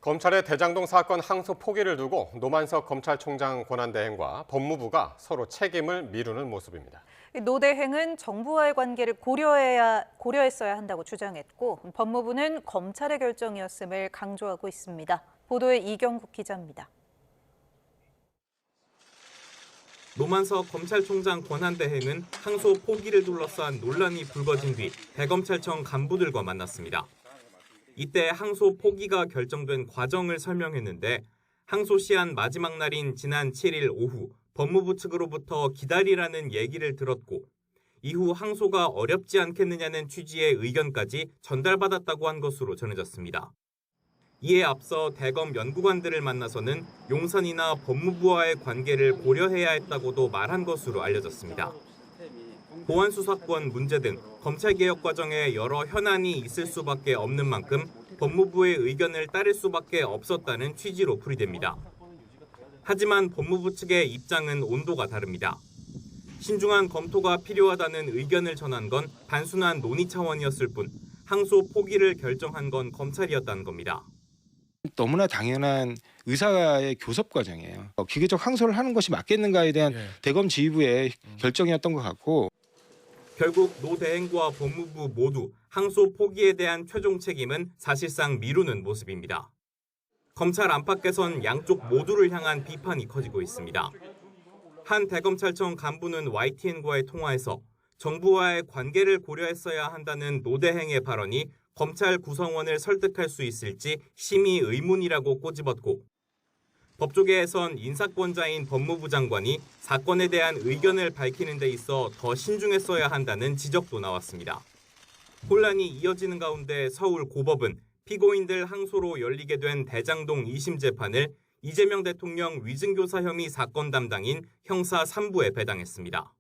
검찰의 대장동 사건 항소 포기를 두고 노만석 검찰총장 권한대행과 법무부가 서로 책임을 미루는 모습입니다. 노 대행은 정부와의 관계를 고려했어야 한다고 주장했고, 법무부는 검찰의 결정이었음을 강조하고 있습니다. 보도에 이경국 기자입니다. 노만석 검찰총장 권한대행은 항소 포기를 둘러싼 논란이 불거진 뒤 대검찰청 간부들과 만났습니다. 이때 항소 포기가 결정된 과정을 설명했는데 항소 시한 마지막 날인 지난 7일 오후 법무부 측으로부터 기다리라는 얘기를 들었고 이후 항소가 어렵지 않겠느냐는 취지의 의견까지 전달받았다고 한 것으로 전해졌습니다. 이에 앞서 대검 연구관들을 만나서는 용산이나 법무부와의 관계를 고려해야 했다고도 말한 것으로 알려졌습니다. 보안수사권 문제 등 검찰개혁 과정에 여러 현안이 있을 수밖에 없는 만큼 법무부의 의견을 따를 수밖에 없었다는 취지로 풀이됩니다. 하지만 법무부 측의 입장은 온도가 다릅니다. 신중한 검토가 필요하다는 의견을 전한 건 단순한 논의 차원이었을 뿐 항소 포기를 결정한 건 검찰이었다는 겁니다. 너무나 당연한 의사의 교섭 과정이에요. 기계적 항소를 하는 것이 맞겠는가에 대한 대검 지휘부의 결정이었던 것 같고 결국 노 대행과 법무부 모두 항소 포기에 대한 최종 책임은 사실상 미루는 모습입니다. 검찰 안팎에선 양쪽 모두를 향한 비판이 커지고 있습니다. 한 대검찰청 간부는 YTN과의 통화에서 정부와의 관계를 고려했어야 한다는 노 대행의 발언이 검찰 구성원을 설득할 수 있을지 심히 의문이라고 꼬집었고 법조계에선 인사권자인 법무부 장관이 사건에 대한 의견을 밝히는 데 있어 더 신중했어야 한다는 지적도 나왔습니다. 혼란이 이어지는 가운데 서울 고법은 피고인들 항소로 열리게 된 대장동 2심 재판을 이재명 대통령 위증교사 혐의 사건 담당인 형사 3부에 배당했습니다.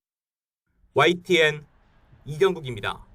YTN 이경국입니다.